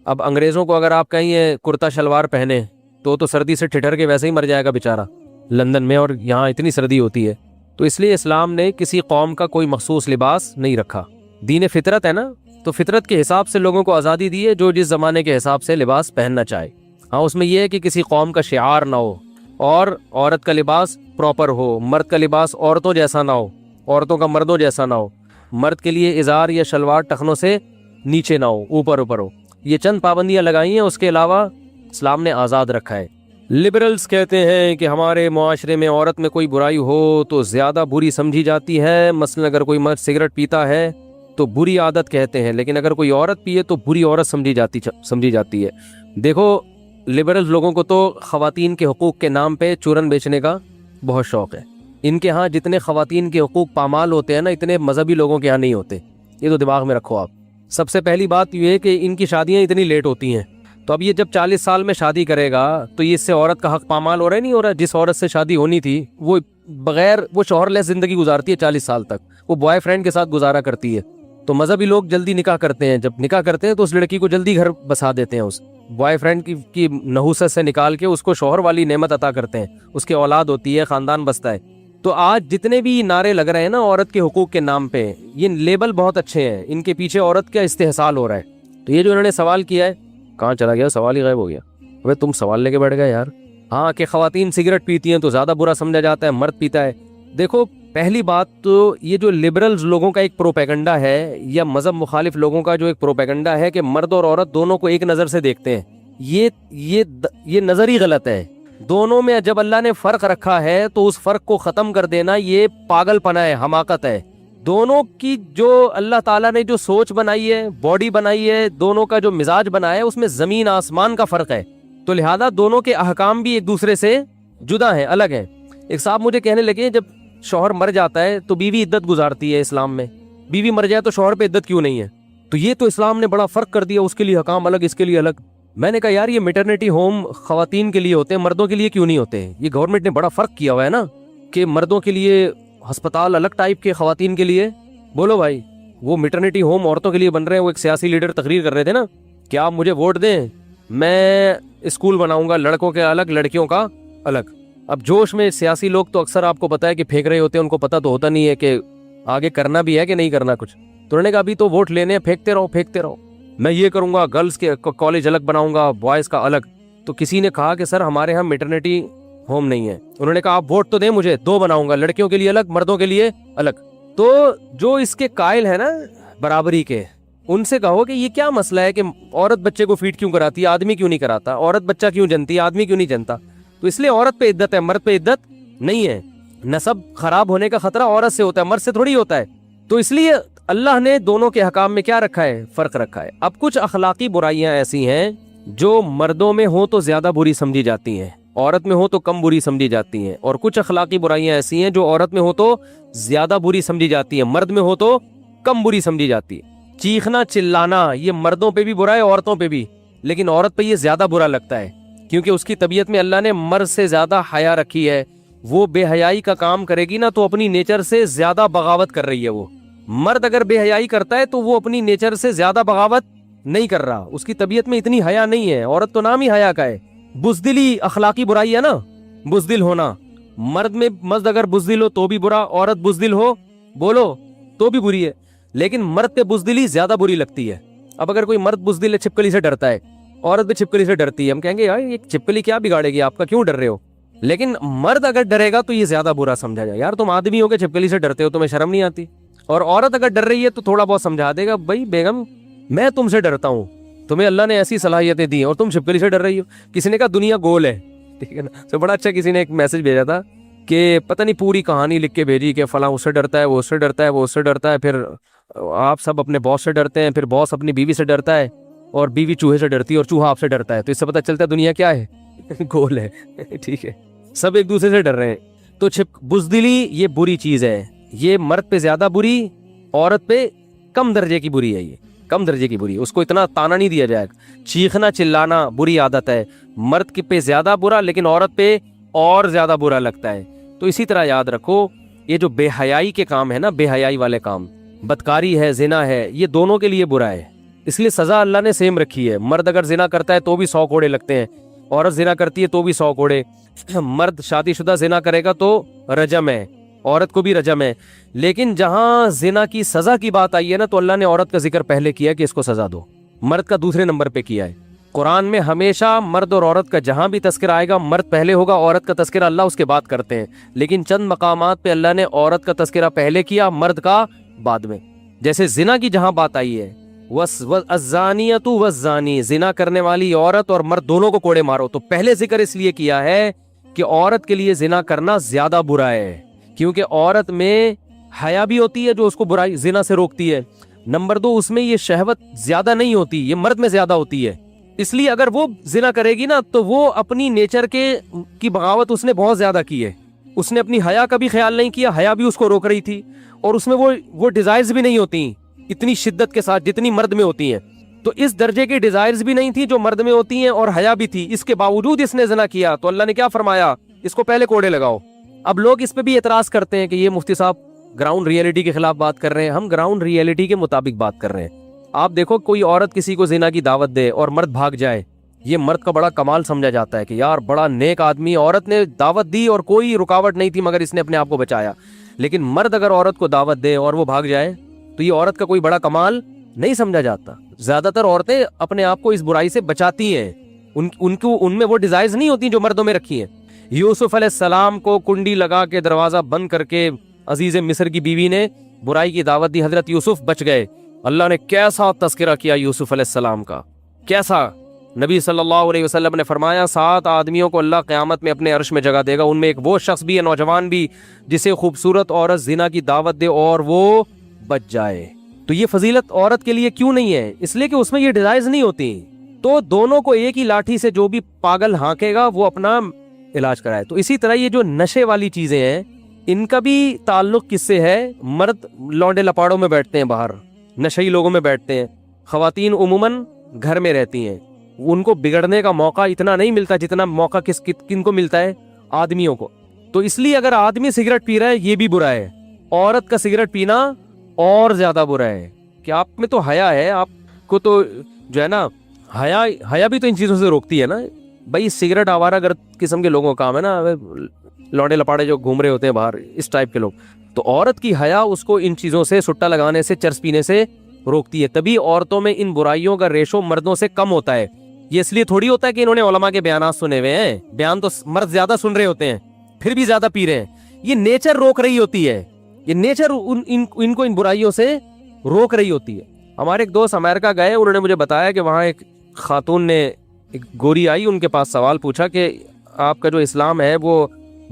اب انگریزوں کو اگر آپ کہیں کرتا شلوار پہنے تو سردی سے ٹھٹر کے ویسے ہی مر جائے گا بیچارہ لندن میں، اور یہاں اتنی سردی ہوتی ہے، تو اس لیے اسلام نے کسی قوم کا کوئی مخصوص لباس نہیں رکھا، دین فطرت ہے نا، تو فطرت کے حساب سے لوگوں کو آزادی دی ہے جو جس زمانے کے حساب سے لباس پہننا چاہے۔ ہاں اس میں یہ ہے کہ کسی قوم کا شعار نہ ہو، اور عورت کا لباس پراپر ہو، مرد کا لباس عورتوں جیسا نہ ہو، عورتوں کا مردوں جیسا نہ ہو، مرد کے لیے ازار یا شلوار ٹخنوں سے نیچے نہ ہو، اوپر ہو۔ یہ چند پابندیاں لگائی ہیں، اس کے علاوہ اسلام نے آزاد رکھا ہے۔ لبرلز کہتے ہیں کہ ہمارے معاشرے میں عورت میں کوئی برائی ہو تو زیادہ بری سمجھی جاتی ہے، مثلا اگر کوئی مرد سگریٹ پیتا ہے تو بری عادت کہتے ہیں، لیکن اگر کوئی عورت پیے تو بری عورت سمجھی جاتی ہے۔ دیکھو لبرلز لوگوں کو تو خواتین کے حقوق کے نام پہ چورن بیچنے کا بہت شوق ہے، ان کے ہاں جتنے خواتین کے حقوق پامال ہوتے ہیں نا، اتنے مذہبی لوگوں کے ہاں نہیں ہوتے، یہ تو دماغ میں رکھو آپ۔ سب سے پہلی بات یہ ہے کہ ان کی شادیاں اتنی لیٹ ہوتی ہیں، تو اب یہ جب 40 سال میں شادی کرے گا تو یہ اس سے عورت کا حق پامال ہو رہا ہے نہیں ہو رہا؟ جس عورت سے شادی ہونی تھی وہ بغیر وہ شوہر لیس زندگی گزارتی ہے 40 سال تک، وہ بوائے فرینڈ کے ساتھ گزارا کرتی ہے، تو مذہبی لوگ جلدی نکاح کرتے ہیں، جب نکاح کرتے ہیں تو اس لڑکی کو جلدی گھر بسا دیتے ہیں، اس بوائے فرینڈ کی نحوست سے نکال کے اس کو شوہر والی نعمت عطا کرتے ہیں، اس کے اولاد ہوتی ہے، خاندان بستا ہے۔ تو آج جتنے بھی نعرے لگ رہے ہیں نا عورت کے حقوق کے نام پہ، یہ لیبل بہت اچھے ہیں، ان کے پیچھے عورت کا استحصال ہو رہا ہے۔ تو یہ جو انہوں نے سوال کیا ہے، کہاں چلا گیا سوال ہی غائب ہو گیا، ابے تم سوال لے کے بیٹھ گئے یار۔ ہاں کہ خواتین سگریٹ پیتی ہیں تو زیادہ برا سمجھا جاتا ہے، مرد پیتا ہے۔ دیکھو پہلی بات تو یہ جو لبرلز لوگوں کا ایک پروپیگنڈا ہے، یا مذہب مخالف لوگوں کا جو ایک پروپیگنڈا ہے کہ مرد اور عورت دونوں کو ایک نظر سے دیکھتے ہیں، یہ نظر ہی غلط ہے۔ دونوں میں جب اللہ نے فرق رکھا ہے تو اس فرق کو ختم کر دینا یہ پاگل پنا ہے، حماقت ہے۔ دونوں کی جو اللہ تعالیٰ نے جو سوچ بنائی ہے، باڈی بنائی ہے، دونوں کا جو مزاج بنایا ہے، اس میں زمین آسمان کا فرق ہے، تو لہذا دونوں کے احکام بھی ایک دوسرے سے جدا ہیں، الگ ہیں۔ ایک صاحب مجھے کہنے لگے جب شوہر مر جاتا ہے تو بیوی عدت گزارتی ہے اسلام میں، بیوی مر جائے تو شوہر پہ عدت کیوں نہیں ہے؟ تو یہ تو اسلام نے بڑا فرق کر دیا، اس کے لیے حکام الگ، اس کے لیے الگ۔ میں نے کہا یار یہ میٹرنیٹی ہوم خواتین کے لیے ہوتے ہیں، مردوں کے لیے کیوں نہیں ہوتے؟ یہ گورنمنٹ نے بڑا فرق کیا ہوا ہے نا کہ مردوں کے لیے ہسپتال الگ ٹائپ کے، خواتین کے لیے۔ بولو بھائی، وہ میٹرنیٹی ہوم عورتوں کے لیے بن رہے ہیں۔ وہ ایک سیاسی لیڈر تقریر کر رہے تھے نا کہ آپ مجھے ووٹ دیں، میں اسکول بناؤں گا لڑکوں کے الگ لڑکیوں کا الگ۔ اب جوش میں سیاسی لوگ تو اکثر آپ کو پتا ہے کہ پھینک رہے ہوتے ہیں، ان کو پتا تو ہوتا نہیں ہے کہ آگے کرنا بھی ہے کہ نہیں کرنا کچھ۔ تو انہوں نے کہا ابھی تو ووٹ لینے ہیں، پھینکتے رہو، میں یہ کروں گا، گرلز کے کالج الگ بناؤں گا، بوائز کا الگ۔ تو کسی نے کہا کہ سر ہمارے ہاں میٹرنیٹی ہوم نہیں ہے۔ انہوں نے کہا آپ ووٹ تو دیں مجھے، 2 بناؤں گا، لڑکیوں کے لیے الگ، مردوں کے لیے الگ۔ تو جو اس کے قائل ہے نا برابری کے، ان سے کہو کہ یہ کیا مسئلہ ہے کہ عورت بچے کو فیڈ کیوں کراتی ہے، آدمی کیوں نہیں کراتا، عورت بچہ کیوں جنتی ہے، آدمی کیوں نہیں جنتا؟ تو اس لیے عورت پہ عدت ہے، مرد پہ عدت نہیں ہے. نسب خراب ہونے کا خطرہ عورت سے ہوتا ہے، مرد سے تھوڑی ہوتا ہے. تو اس لیے اللہ نے دونوں کے حکام میں کیا رکھا ہے؟ فرق رکھا ہے. اب کچھ اخلاقی برائیاں ایسی ہیں جو مردوں میں ہو تو زیادہ بری سمجھی جاتی ہیں، عورت میں ہو تو کم بری سمجھی جاتی ہیں، اور کچھ اخلاقی برائیاں ایسی ہیں جو عورت میں ہو تو زیادہ بری سمجھی جاتی ہیں، مرد میں ہو تو کم بری سمجھی جاتی ہے. چیخنا چلانا یہ مردوں پہ بھی برا ہے، عورتوں پہ بھی، لیکن عورت پہ یہ زیادہ برا لگتا ہے کیونکہ اس کی طبیعت میں اللہ نے مرد سے زیادہ حیا رکھی ہے. وہ بے حیائی کا کام کرے گی نا تو اپنی نیچر سے زیادہ بغاوت کر رہی ہے. وہ مرد اگر بے حیائی کرتا ہے تو وہ اپنی نیچر سے زیادہ بغاوت نہیں کر رہا، اس کی طبیعت میں اتنی حیا نہیں ہے. عورت تو نام ہی حیا کا ہے. بزدلی اخلاقی برائی ہے نا، بزدل ہونا. مرد اگر بزدل ہو تو بھی برا، عورت بزدل ہو بولو تو بھی بری ہے، لیکن مرد پہ بزدلی زیادہ بری لگتی ہے. اب اگر کوئی مرد بزدل ہے، چھپکلی سے ڈرتا ہے، عورت بھی چھپکلی سے ڈرتی ہے، ہم کہیں گے یار یہ چھپکلی کیا بگاڑے گی آپ کا، کیوں ڈر رہے ہو؟ لیکن مرد اگر ڈرے گا تو یہ زیادہ برا سمجھا جائے، یار تم آدمی ہو کے چھپکلی سے ڈرتے ہو، تمہیں شرم نہیں آتی. اور عورت اگر ڈر رہی ہے تو تھوڑا بہت سمجھا دے گا، بھائی بیگم میں تم سے ڈرتا ہوں، تمہیں اللہ نے ایسی صلاحیتیں دی ہیں اور تم چھپکلی سے ڈر رہی ہو. کسی نے کہا دنیا گول ہے، ٹھیک ہے نا. تو بڑا اچھا کسی نے ایک میسج بھیجا تھا کہ پتہ نہیں پوری کہانی لکھ کے بھیجی کہ فلاں اس سے ڈرتا ہے، وہ اس سے ڈرتا ہے، وہ اس سے ڈرتا ہے، پھر آپ سب اپنے باس سے ڈرتے ہیں، پھر باس اپنی بیوی سے ڈرتا ہے، اور بیوی چوہے سے ڈرتی ہے، اور چوہا آپ سے ڈرتا ہے. تو اس سے پتہ چلتا ہے دنیا کیا ہے، گول ہے. ٹھیک ہے، سب ایک دوسرے سے ڈر رہے ہیں. تو بزدلی یہ بری چیز ہے، یہ مرد پہ زیادہ بری، عورت پہ کم درجے کی بری ہے. یہ کم درجے کی بری، اس کو اتنا تانا نہیں دیا جائے گا. چیخنا چلانا بری عادت ہے، مرد کے پہ زیادہ برا، لیکن عورت پہ اور زیادہ برا لگتا ہے. تو اسی طرح یاد رکھو یہ جو بے حیائی کے کام ہے نا، بے حیائی والے کام، بدکاری ہے، زنا ہے، یہ دونوں کے لیے برا ہے. اس لیے سزا اللہ نے سیم رکھی ہے. مرد اگر زنا کرتا ہے تو بھی 100 کوڑے لگتے ہیں، عورت زنا کرتی ہے تو بھی 100 کوڑے. مرد شادی شدہ زنا کرے گا تو رجم ہے، عورت کو بھی رجم ہے. لیکن جہاں زنا کی سزا کی بات آئی ہے نا تو اللہ نے عورت کا ذکر پہلے کیا کہ اس کو سزا دو، مرد کا دوسرے نمبر پہ کیا ہے. قرآن میں ہمیشہ مرد اور عورت کا جہاں بھی تذکرہ آئے گا مرد پہلے ہوگا، عورت کا تذکرہ اللہ اس کے بعد کرتے ہیں. لیکن چند مقامات پہ اللہ نے عورت کا تذکرہ پہلے کیا، مرد کا بعد میں. جیسے زنا کی جہاں بات آئی ہے، الزانیۃ والزانی، زنا کرنے والی عورت اور مرد دونوں کو کوڑے مارو، تو پہلے ذکر اس لیے کیا ہے کہ عورت کے لیے زنا کرنا زیادہ برا ہے، کیونکہ عورت میں حیا بھی ہوتی ہے جو اس کو برائی زنا سے روکتی ہے. نمبر 2 اس میں یہ شہوت زیادہ نہیں ہوتی، یہ مرد میں زیادہ ہوتی ہے. اس لیے اگر وہ زنا کرے گی نا تو وہ اپنی نیچر کی بغاوت اس نے بہت زیادہ کی ہے. اس نے اپنی حیا کا بھی خیال نہیں کیا، حیا بھی اس کو روک رہی تھی، اور اس میں وہ ڈیزائرز بھی نہیں ہوتی اتنی شدت کے ساتھ جتنی مرد میں ہوتی ہیں. تو اس درجے کی ڈیزائرز بھی نہیں تھی جو مرد میں ہوتی ہیں، اور حیا بھی تھی. اس کے باوجود اس نے زنا کیا تو اللہ نے کیا فرمایا، اس کو پہلے کوڑے لگاؤ. اب لوگ اس پہ بھی اعتراض کرتے ہیں کہ یہ مفتی صاحب گراؤنڈ ریئلٹی کے خلاف بات کر رہے ہیں. ہم گراؤنڈ ریئلٹی کے مطابق بات کر رہے ہیں. آپ دیکھو کوئی عورت کسی کو زنا کی دعوت دے اور مرد بھاگ جائے، یہ مرد کا بڑا کمال سمجھا جاتا ہے کہ یار بڑا نیک آدمی، عورت نے دعوت دی اور کوئی رکاوٹ نہیں تھی مگر اس نے اپنے آپ کو بچایا. لیکن مرد اگر عورت کو دعوت دے اور وہ بھاگ جائے تو یہ عورت کا کوئی بڑا کمال نہیں سمجھا جاتا. زیادہ تر عورتیں اپنے آپ کو اس برائی سے بچاتی ہیں، ان میں وہ ڈیزائرز نہیں ہوتی جو مردوں میں رکھی ہیں. یوسف علیہ السلام کو کنڈی لگا کے دروازہ بند کر کے عزیز مصر کی بیوی نے برائی کی دعوت دی، حضرت یوسف بچ گئے. اللہ نے کیسا تذکرہ کیا یوسف علیہ السلام کا، کیسا. نبی صلی اللہ علیہ وسلم نے فرمایا 7 آدمیوں کو اللہ قیامت میں اپنے عرش میں جگہ دے گا، ان میں ایک وہ شخص بھی ہے، نوجوان بھی، جسے خوبصورت عورت زنا کی دعوت دے اور وہ بچ جائے. تو یہ فضیلت عورت کے لیے کیوں نہیں ہے؟ اس لیے کہ اس میں یہ ڈیزائرز نہیں ہوتی. تو دونوں کو ایک ہی لاٹھی سے جو بھی پاگل ہانکے گا وہ اپنا علاج کرائے. تو اسی طرح یہ جو نشے والی چیزیں ہیں ان کا بھی تعلق کس سے ہے؟ مرد لونڈے لپاڑوں میں بیٹھتے ہیں، باہر نشئی لوگوں میں بیٹھتے ہیں، خواتین عموماً گھر میں رہتی ہیں. ان کو بگڑنے کا موقع اتنا نہیں ملتا جتنا موقع کن کو ملتا ہے؟ آدمیوں کو. تو اس لیے اگر آدمی سگریٹ پی رہا ہے یہ بھی برا ہے، عورت کا سگریٹ پینا اور زیادہ برا ہے. کہ آپ میں تو حیا ہے، آپ کو تو جو ہے نا حیا بھی تو ان چیزوں سے روکتی ہے نا. بھائی سگریٹ آوارہ گر قسم کے لوگوں کا کام ہے نا، لوڈے لپاڑے جو گھوم رہے ہوتے ہیں باہر، اس ٹائپ کے لوگ. تو عورت کی حیا اس کو ان چیزوں سے، سٹا لگانے سے، چرس پینے سے روکتی ہے. تبھی عورتوں میں ان برائیوں کا ریشو مردوں سے کم ہوتا ہے. یہ اس لیے تھوڑی ہوتا ہے کہ انہوں نے علماء کے بیانات سنے ہوئے ہیں، بیان تو مرد زیادہ سن رہے ہوتے ہیں پھر بھی زیادہ پی رہے ہیں. یہ نیچر روک رہی ہوتی ہے. یہ نیچر ان کو ان برائیوں سے روک رہی ہوتی ہے. ہمارے ایک دوست امریکہ گئے, انہوں نے مجھے بتایا کہ وہاں ایک خاتون نے, ایک گوری آئی, ان کے پاس سوال پوچھا کہ آپ کا جو اسلام ہے وہ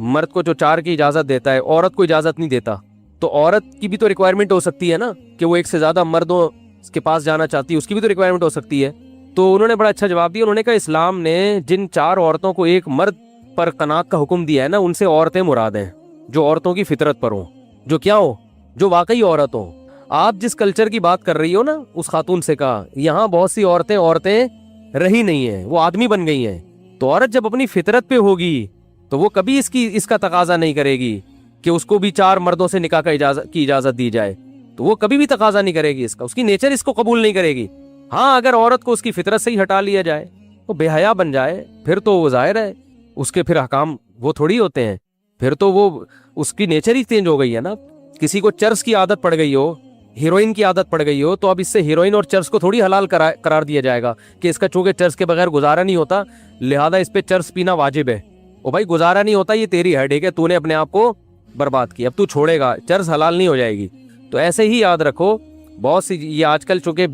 مرد کو جو 4 کی اجازت دیتا ہے, عورت کو اجازت نہیں دیتا, تو عورت کی بھی تو ریکوائرمنٹ ہو سکتی ہے نا کہ وہ ایک سے زیادہ مردوں کے پاس جانا چاہتی ہے, اس کی بھی تو ریکوائرمنٹ ہو سکتی ہے. تو انہوں نے بڑا اچھا جواب دیا. انہوں نے کہا اسلام نے جن 4 عورتوں کو ایک مرد پر قناعت کا حکم دیا ہے نا, ان سے عورتیں مراد ہیں جو عورتوں کی فطرت پر ہوں, جو کیا ہو, جو واقعی عورت ہوں. آپ جس کلچر کی بات کر رہی ہو نا, اس خاتون سے کہا یہاں بہت سی عورتیں رہی نہیں ہیں, وہ آدمی بن گئی ہیں. تو عورت جب اپنی فطرت پہ ہوگی تو وہ کبھی اس کا تقاضا نہیں کرے گی کہ اس کو بھی 4 مردوں سے نکاح کی اجازت دی جائے. تو وہ کبھی بھی تقاضا نہیں کرے گی اس کا, اس کی نیچر اس کو قبول نہیں کرے گی. ہاں اگر عورت کو اس کی فطرت سے ہی ہٹا لیا جائے, وہ بے حیا بن جائے, پھر تو وہ ظاہر ہے اس کے پھر احکام وہ تھوڑی ہوتے ہیں, پھر تو وہ اس کی نیچر ہی چینج ہو گئی ہے نا. کسی کو چرس کی عادت پڑ گئی ہو, ہیروئن کی عادت پڑ گئی ہو, تو اب اس سے ہیروئن اور چرس کو تھوڑی حلال قرار دیا جائے گا کہ اس کا چونکہ چرس کے بغیر گزارا نہیں ہوتا لہذا اس پہ چرس پینا واجب ہے. او بھائی گزارا نہیں ہوتا, یہ تیری ہیڈیک ہے, تو نے اپنے آپ کو برباد کیا, اب تو چھوڑے گا, چرس حلال نہیں ہو جائے گی. تو ایسے ہی یاد رکھو, بہت سی یہ آج کل چونکہ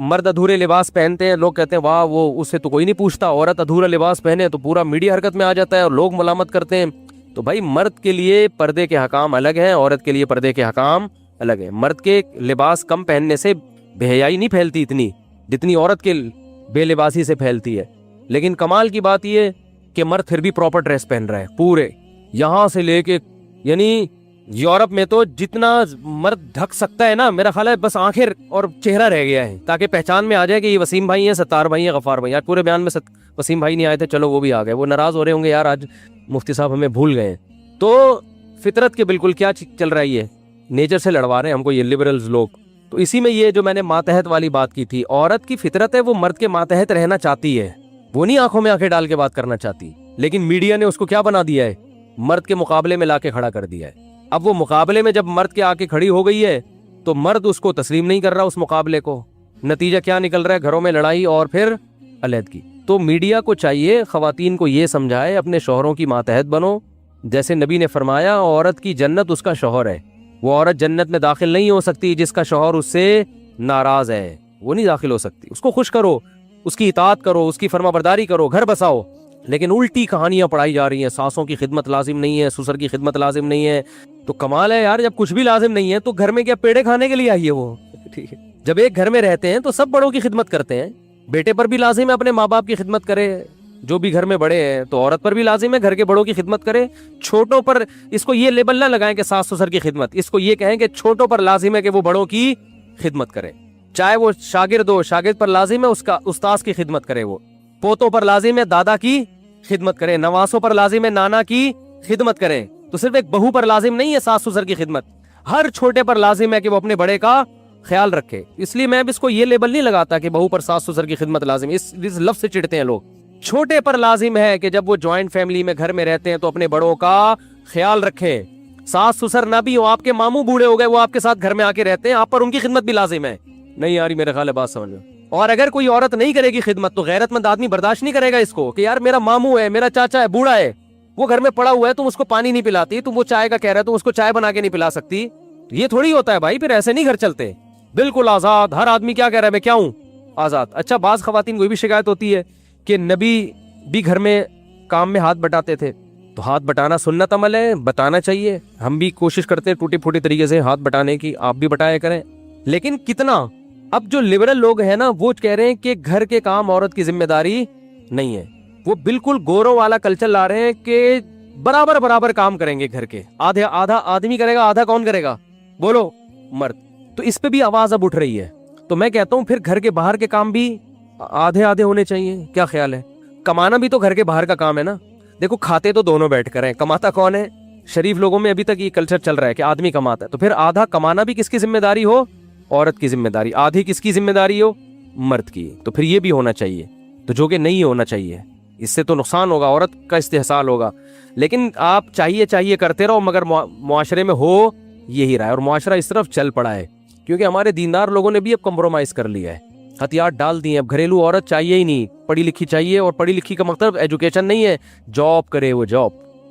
مرد ادھورے لباس پہنتے ہیں, لوگ کہتے ہیں واہ وہ اس سے تو کوئی نہیں پوچھتا, عورت ادھورا لباس پہنے تو پورا میڈیا حرکت میں آ جاتا ہے اور لوگ ملامت کرتے ہیں. تو بھائی مرد کے لیے پردے کے حکام الگ ہیں, عورت کے لیے پردے کے حکام الگ ہیں. مرد کے لباس کم پہننے سے بے حیائی نہیں پھیلتی اتنی جتنی عورت کے بے لباسی سے پھیلتی ہے. لیکن کمال کی بات یہ کہ مرد پھر بھی پراپر ڈریس پہن رہا ہے پورے, یہاں سے لے کے, یعنی یورپ میں تو جتنا مرد ڈھک سکتا ہے نا, میرا خیال ہے بس آنکھیں اور چہرہ رہ گیا ہے تاکہ پہچان میں آ جائے کہ یہ وسیم بھائی ہیں, ستار بھائی ہیں, غفار بھائی. آج پورے بیان میں وسیم بھائی نہیں آئے تھے, چلو وہ بھی آ گئے, وہ ناراض ہو رہے ہوں گے یار آج مفتی صاحب ہمیں بھول گئے. تو فطرت کے بالکل کیا چل رہا ہے, یہ نیچر سے لڑوا رہے ہیں ہم کو یہ لبرلز لوگ. تو اسی میں یہ جو میں نے ماتحت والی بات کی تھی, عورت کی فطرت ہے وہ مرد کے ماتحت رہنا چاہتی ہے, وہ نہیں آنکھوں میں آنکھیں ڈال کے بات کرنا چاہتی. لیکن میڈیا نے اس کو کیا بنا دیا ہے, مرد کے مقابلے میں لا کے کھڑا کر دیا ہے. اب وہ مقابلے میں جب مرد کے آ کے کھڑی ہو گئی ہے تو مرد اس کو تسلیم نہیں کر رہا اس مقابلے کو. نتیجہ کیا نکل رہا ہے, گھروں میں لڑائی اور پھر علیحدگی. تو میڈیا کو چاہیے خواتین کو یہ سمجھائے اپنے شوہروں کی ماتحت بنو. جیسے نبی نے فرمایا عورت کی جنت اس کا شوہر ہے, وہ عورت جنت میں داخل نہیں ہو سکتی جس کا شوہر اس سے ناراض ہے, وہ نہیں داخل ہو سکتی. اس کو خوش کرو, اس کی اطاعت کرو, اس کی فرما برداری کرو, گھر بساؤ. لیکن الٹی کہانیاں پڑھائی جا رہی ہیں, ساسوں کی خدمت لازم نہیں ہے, سسر کی خدمت لازم نہیں ہے. تو کمال ہے یار, جب کچھ بھی لازم نہیں ہے تو گھر میں کیا پیڑے کھانے کے لیے آئیے وہ, ٹھیک ہے. جب ایک گھر میں رہتے ہیں تو سب بڑوں کی خدمت کرتے ہیں, بیٹے پر بھی لازم ہے اپنے ماں باپ کی خدمت کرے, جو بھی گھر میں بڑے ہیں, تو عورت پر بھی لازم ہے گھر کے بڑوں کی خدمت کرے. چھوٹوں پر اس کو یہ لیبل نہ لگائیں کہ ساس سسر کی خدمت, اس کو یہ کہیں کہ چھوٹوں پر لازم ہے کہ وہ بڑوں کی خدمت کرے. چاہے وہ شاگرد ہو, شاگرد پر لازم ہے اس کا استاذ کی خدمت کرے, وہ پوتوں پر لازم ہے دادا کی خدمت کرے, نواسوں پر لازم ہے نانا کی خدمت کرے. تو صرف ایک بہو پر لازم نہیں ہے ساس سسر کی خدمت, ہر چھوٹے پر لازم ہے کہ وہ اپنے بڑے کا خیال رکھے. اس لیے میں اب اس کو یہ لیبل نہیں لگاتا کہ بہو پر ساس سسر کی خدمت لازم, اس لفظ سے چڑھتے ہیں لوگ. چھوٹے پر لازم ہے کہ جب وہ جوائنٹ فیملی میں گھر میں رہتے ہیں تو اپنے بڑوں کا خیال رکھیں. ساس سسر نہ بھی ہو, آپ کے ماموں بوڑھے ہو گئے, وہ آپ کے ساتھ گھر میں آ کے رہتے ہیں, آپ پر ان کی خدمت بھی لازم ہے. نہیں یاری میرے خیال ہے بات سمجھ میں. اور اگر کوئی عورت نہیں کرے گی خدمت تو غیرت مند آدمی برداشت نہیں کرے گا اس کو کہ یار میرا ماموں ہے, میرا چاچا ہے, بوڑھا ہے, وہ گھر میں پڑا ہوا ہے, تم اس کو پانی نہیں پلاتی, تم وہ چائے کا کہہ رہا ہے, تم اس کو چائے بنا کے نہیں پلا سکتی. یہ تھوڑی ہوتا ہے بھائی, پھر ایسے نہیں گھر چلتے. بالکل آزاد, ہر آدمی کیا کہہ رہا ہے میں کیا ہوں, آزاد. اچھا بعض خواتین کو بھی شکایت ہوتی ہے کہ نبی بھی گھر میں کام میں ہاتھ بٹاتے تھے, تو ہاتھ بٹانا سنت عمل ہے, بتانا چاہیے. ہم بھی کوشش کرتے ہیں ٹوٹی پھوٹی طریقے سے ہاتھ بٹانے کی, آپ بھی بٹایا کریں, لیکن کتنا. اب جو لبرل لوگ ہیں نا وہ کہہ رہے ہیں کہ گھر کے کام عورت کی ذمہ داری نہیں ہے. وہ بالکل گوروں والا کلچر لا رہے ہیں کہ برابر برابر کام کریں گے گھر کے, آدھا آدمی کرے گا, آدھا کون کرے گا, بولو مرد. تو اس پہ بھی آواز اب اٹھ رہی ہے. تو میں کہتا ہوں پھر گھر کے باہر کے کام بھی آدھے آدھے ہونے چاہیے. کیا خیال ہے؟ کمانا بھی تو گھر کے باہر کا کام ہے نا. دیکھو کھاتے تو دونوں بیٹھ کر ہیں, کماتا کون ہے؟ شریف لوگوں میں ابھی تک یہ کلچر چل رہا ہے کہ آدمی کماتا ہے. تو پھر آدھا کمانا بھی کس کی ذمہ داری ہو؟ عورت کی ذمہ داری. آدھی کس کی ذمہ داری ہو؟ مرد کی. تو پھر یہ بھی ہونا چاہیے, تو جو کہ نہیں ہونا چاہیے. اس سے تو نقصان ہوگا, عورت کا استحصال ہوگا. لیکن آپ چاہیے کرتے رہو, مگر معاشرے میں ہو یہی رہا ہے, اور معاشرہ اس طرف چل پڑا ہے کیونکہ ہمارے دیندار لوگوں نے بھی اب کمپرومائز کر لیا ہے, ہتھیار ڈال دیے. اب گھریلو عورت چاہیے ہی نہیں, پڑھی لکھی چاہیے. اور پڑھی لکھی کا مطلب ایجوکیشن نہیں ہے, جاب کرے, وہ جاب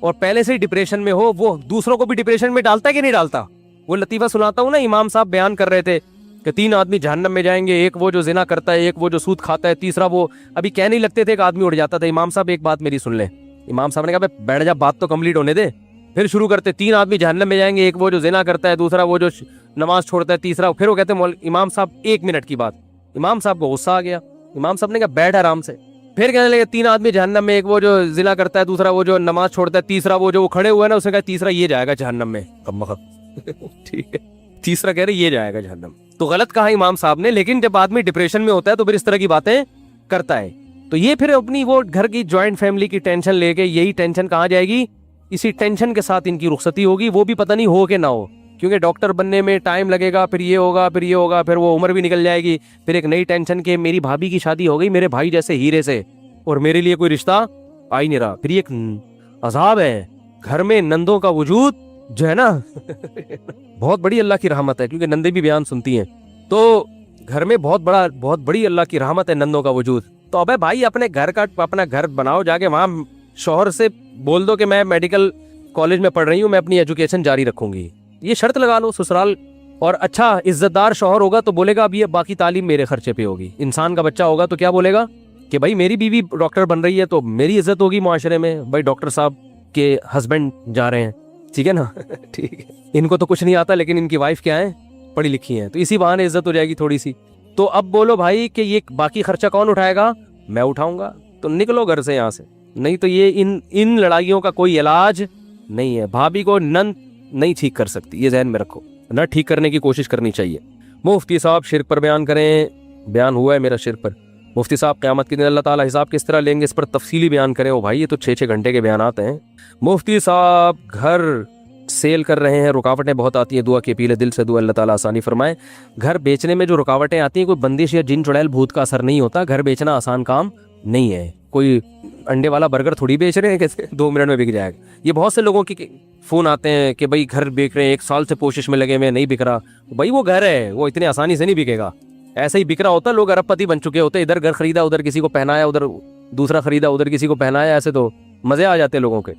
اور پہلے سے ہی ڈپریشن میں ہو, وہ دوسروں کو بھی ڈپریشن میں ڈالتا ہے کہ نہیں ڈالتا؟ وہ لطیفہ سناتا ہوں نا, امام صاحب بیان کر رہے تھے کہ 3 آدمی جہنم میں جائیں گے, ایک وہ جو زنا کرتا ہے, ایک وہ جو سود کھاتا ہے, تیسرا وہ, ابھی کہہ نہیں لگتے تھے ایک آدمی اٹھ جاتا تھا. امام صاحب ایک بات میری سن لیں. امام صاحب نے کہا بیٹھ جا, بات تو کمپلیٹ ہونے دے, پھر شروع کرتے. 3 آدمی جہنم میں جائیں گے, ایک وہ جو زنا کرتا ہے, دوسرا وہ جو نماز چھوڑتا ہے, تیسرا. پھر وہ کہتے ہیں امام صاحب 1 منٹ کی بات. امام صاحب کو غصہ آ گیا. امام صاحب نے کہا بیٹھ آرام سے. پھر کہنے لگے 3 آدمی جہنم میں, ایک وہ جو زنا کرتا ہے, دوسرا وہ جو نماز چھوڑتا ہے, تیسرا وہ جو کھڑے ہوئے نا, اس نے کہا تیسرا یہ جائے گا جہنم میں. ٹھیک ہے, تیسرا کہہ رہے یہ جائے گا جہنم. تو غلط کہا امام صاحب نے, لیکن جب آدمی ڈپریشن میں ہوتا ہے تو پھر اس طرح کی باتیں کرتا ہے. تو یہ پھر اپنی وہ گھر کی جوائنٹ فیملی کی ٹینشن لے کے, یہی ٹینشن کہاں جائے گی, اسی ٹینشن کے ساتھ ان کی رخصتی ہوگی, وہ بھی پتہ نہیں ہو کہ نہ ہو, کیونکہ ڈاکٹر بننے میں ٹائم لگے گا, پھر یہ ہوگا, پھر یہ ہوگا, پھر وہ عمر بھی نکل جائے گی, پھر ایک نئی ٹینشن کہ میری بھابھی کی شادی ہو گئی میرے بھائی جیسے ہیرے سے, اور میرے لیے کوئی رشتہ آ ہی نہیں رہا. پھر یہ ایک عذاب ہے. گھر میں نندوں کا وجود جو ہے نا بہت بڑی اللہ کی رحمت ہے, کیونکہ نندیں بھی بیان سنتی ہیں, تو گھر میں بہت بڑی اللہ کی رحمت ہے نندوں کا وجود. تو ابے بھائی اپنا گھر بناؤ, جا کے وہاں شوہر سے بول دو کہ میں میڈیکل کالج میں پڑھ رہی ہوں, میں اپنی ایجوکیشن جاری رکھوں گی, یہ شرط لگا لو سسرال. اور اچھا عزت دار شوہر ہوگا تو بولے گا اب یہ باقی تعلیم میرے خرچے پہ ہوگی. انسان کا بچہ ہوگا تو کیا بولے گا کہ بھائی میری بیوی ڈاکٹر بن رہی ہے تو میری عزت ہوگی معاشرے میں, بھائی ڈاکٹر صاحب کے ہسبینڈ جا رہے ہیں, ٹھیک ہے نا. ٹھیک ہے, ان کو تو کچھ نہیں آتا لیکن ان کی وائف کیا ہے, پڑھی لکھی ہیں, تو اسی بہانے عزت ہو جائے گی تھوڑی سی. تو اب بولو بھائی کہ یہ باقی خرچہ کون اٹھائے گا, میں اٹھاؤں گا, تو نکلو گھر سے یہاں سے, نہیں تو یہ ان لڑائیوں کا کوئی علاج نہیں ہے. بھابھی کو نند نہیں ٹھیک کر سکتی, یہ ذہن میں رکھو, نہ ٹھیک کرنے کی کوشش کرنی چاہیے. مفتی صاحب شرک پر بیان کریں, بیان ہوا ہے میرا شرک پر. مفتی صاحب قیامت کے دن اللہ تعالیٰ حساب کس طرح لیں گے, اس پر تفصیلی بیان کریں. او بھائی یہ تو 6 گھنٹے کے بیانات ہیں. مفتی صاحب گھر سیل کر رہے ہیں, رکاوٹیں بہت آتی ہیں, دعا کی اپیل ہے, دل سے دعا, اللہ تعالیٰ آسانی فرمائے. گھر بیچنے میں جو رکاوٹیں آتی ہیں, کوئی بندش یا جن چڑیل بھوت کا اثر نہیں ہوتا. گھر بیچنا آسان کام نہیں ہے, کوئی انڈے والا برگر تھوڑی بیچ رہے ہیں کہ 2 منٹ میں بک جائے گا. یہ بہت سے لوگوں کی فون آتے ہیں کہ بھائی گھر بیچ رہے ہیں, 1 سال سے کوشش میں لگے ہوئے, نہیں بک رہا. بھائی وہ گھر ہے, وہ اتنے آسانی سے نہیں بکے گا. ایسے ہی بک رہا ہوتا, لوگ ارب پتی بن چکے ہوتے, ادھر گھر خریدا ادھر کسی کو پہنایا, ادھر دوسرا خریدا ادھر کسی کو پہنایا, ایسے تو مزے آ جاتے لوگوں کے.